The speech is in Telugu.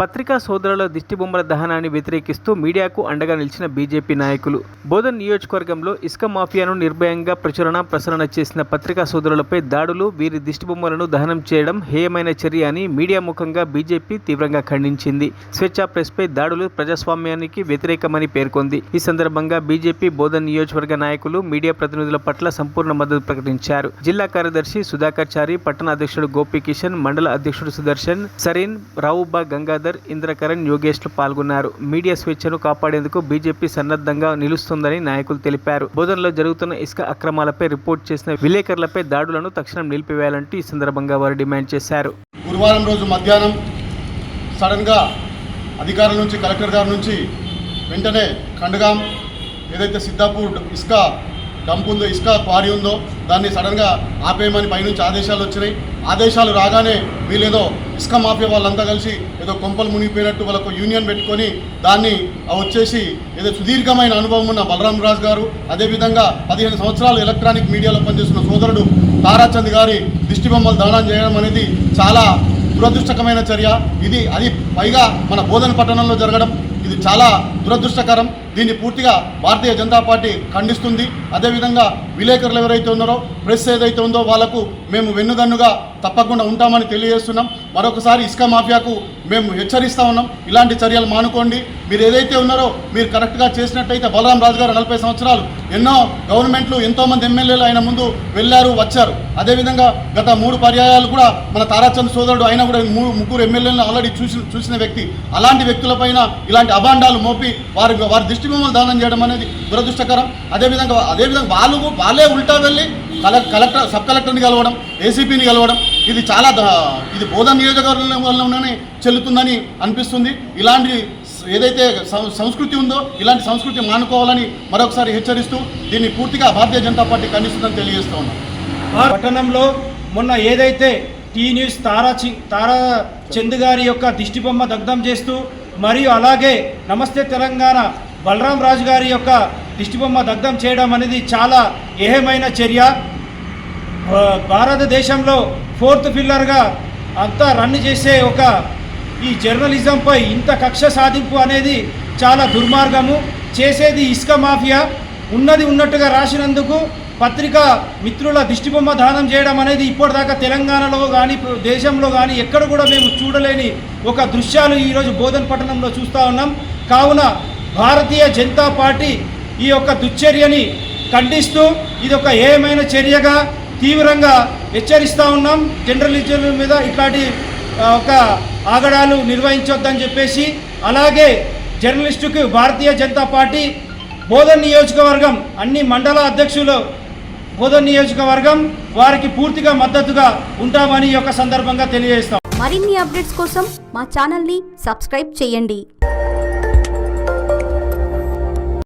పత్రికా సోదరుల దిష్టిబొమ్మల దహనాన్ని వ్యతిరేకిస్తూ మీడియాకు అండగా నిలిచిన బీజేపీ నాయకులు. బోధన్ నియోజకవర్గంలో ఇసుక మాఫియాను నిర్భయంగా ప్రసరణ చేసిన పత్రికా సోదరులపై దాడులు, వీరి దిష్టిబొమ్మలను దహనం చేయడం హేయమైన చర్య అని మీడియా ముఖంగా బీజేపీ తీవ్రంగా ఖండించింది. స్వేచ్ఛా ప్రెస్పై దాడులు ప్రజాస్వామ్యానికి వ్యతిరేకమని పేర్కొంది. ఈ సందర్భంగా బీజేపీ బోధన్ నియోజకవర్గ నాయకులు మీడియా ప్రతినిధుల పట్ల సంపూర్ణ మద్దతు ప్రకటించారు. జిల్లా కార్యదర్శి సుధాకర్ చారి, పట్టణ అధ్యక్షుడు గోపీకిషన్, మండల అధ్యక్షుడు సుదర్శన్, సరీన్, రావుబా, గంగాధర్, ఇంద్రకరణ్, యోగేష్లు పాల్గొన్నారు. మీడియా స్వేచ్ఛను కాపాడేందుకు బీజేపీ సన్నద్ధంగా నిలుస్తుందని నాయకులు తెలిపారు. బోధనలో జరుగుతున్న ఇసుక అక్రమాలపై రిపోర్ట్ చేసిన విలేకరులపై దాడులను తక్షణం నిలిపివేయాలంటూ ఈ సందర్భంగా వారు డిమాండ్ చేశారు. గురువారం రోజు మధ్యాహ్నం సడన్గా అధికారుల నుంచి, కలెక్టర్ గారి నుంచి వెంటనే ఖండగాం ఏదైతే సిద్ధాపూర్ ఇసుక డంప్ ఉందో, ఇసుక క్వారీ ఉందో దాన్ని సడన్గా ఆపేయమని పైనుంచి ఆదేశాలు వచ్చినాయి. ఆదేశాలు రాగానే వీళ్ళేదో ఇసుక మాఫియా వాళ్ళంతా కలిసి ఏదో కొంపలు మునిగిపోయినట్టు వాళ్ళకు యూనియన్ పెట్టుకొని దాన్ని వచ్చేసి ఏదో సుదీర్ఘమైన అనుభవం ఉన్న బలరాం రాజు గారు, అదేవిధంగా 15 సంవత్సరాలు ఎలక్ట్రానిక్ మీడియాలో పనిచేస్తున్న సోదరుడు తారాచంద్ గారి దిష్టిబొమ్మలు దానం చేయడం అనేది చాలా దురదృష్టకరమైన చర్య. అది పైగా మన బోధన పట్టణంలో జరగడం ఇది చాలా దురదృష్టకరం. దీన్ని పూర్తిగా భారతీయ జనతా పార్టీ ఖండిస్తుంది. అదేవిధంగా విలేకరులు ఎవరైతే ఉన్నారో, ప్రెస్ ఏదైతే ఉందో వాళ్లకు మేము వెన్నుదన్నుగా తప్పకుండా ఉంటామని తెలియజేస్తున్నాం. మరొకసారి ఇసుక మాఫియాకు మేము హెచ్చరిస్తూ ఉన్నాం, ఇలాంటి చర్యలు మానుకోండి. మీరు ఏదైతే ఉన్నారో మీరు కరెక్ట్గా చేసినట్టయితే బలరాం రాజు గారు 40 సంవత్సరాలు ఎన్నో గవర్నమెంట్లు, ఎంతోమంది ఎమ్మెల్యేలు ఆయన ముందు వెళ్ళారు, వచ్చారు. అదేవిధంగా గత 3 పర్యాయాలు కూడా మన తారాచంద్ సోదరుడు ఆయన కూడా 3 ఎమ్మెల్యేలను ఆల్రెడీ చూసిన వ్యక్తి. అలాంటి వ్యక్తులపైన ఇలాంటి అభాండాలు మోపి వారి దిష్టిబొమ్మలు దానం చేయడం అనేది దురదృష్టకరం. అదేవిధంగా వాళ్ళే ఉల్టా వెళ్ళి కలెక్టర్, సబ్ కలెక్టర్ని కలవడం, ఏసీపీని కలవడం ఇది బోధన్ నియోజకవర్గంలోనే చెల్లుతుందని అనిపిస్తుంది. ఇలాంటి ఏదైతే సంస్కృతి ఉందో ఇలాంటి సంస్కృతి మానుకోవాలని మరొకసారి హెచ్చరిస్తూ దీన్ని పూర్తిగా భారతీయ జనతా పార్టీ ఖండిస్తుందని తెలియజేస్తూ ఉన్నాం. పట్టణంలో మొన్న ఏదైతే టీ న్యూస్ తారాచంద్ గారి యొక్క దిష్టిబొమ్మ దగ్ధం చేస్తూ, మరియు అలాగే నమస్తే తెలంగాణ బలరాం రాజు గారి యొక్క దిష్టిబొమ్మ దగ్ధం చేయడం అనేది చాలా ఏహమైన చర్య. భారతదేశంలో 4th పిల్లర్గా అంతా రన్ చేసే ఈ జర్నలిజంపై ఇంత కక్ష సాధింపు అనేది చాలా దుర్మార్గము. చేసేది ఇసుక మాఫియా. ఉన్నట్టుగా రాసినందుకు పత్రికా మిత్రుల దిష్టిబొమ్మ దానం చేయడం అనేది ఇప్పటిదాకా తెలంగాణలో కానీ దేశంలో కానీ ఎక్కడ కూడా మేము చూడలేని దృశ్యాలు ఈరోజు బోధన్ పట్టణంలో చూస్తూ ఉన్నాం. కావున భారతీయ జనతా పార్టీ ఈ దుశ్చర్యని ఖండిస్తూ ఇది ఏమైన చర్యగా తీవ్రంగా హెచ్చరిస్తూ ఉన్నాం. జర్నలిజం మీద ఇట్లాంటి ఆగడాలు నిర్వహించొద్దని చెప్పేసి, అలాగే జర్నలిస్టుకు భారతీయ జనతా పార్టీ బోధన్ నియోజకవర్గం అన్ని మండల అధ్యక్షులు బోధన్ నియోజకవర్గం వారికి పూర్తిగా మద్దతుగా ఉంటామని ఈ సందర్భంగా తెలియజేస్తాం. మరిన్ని అప్డేట్స్ కోసం మా ఛానల్ని సబ్స్క్రైబ్ చేయండి.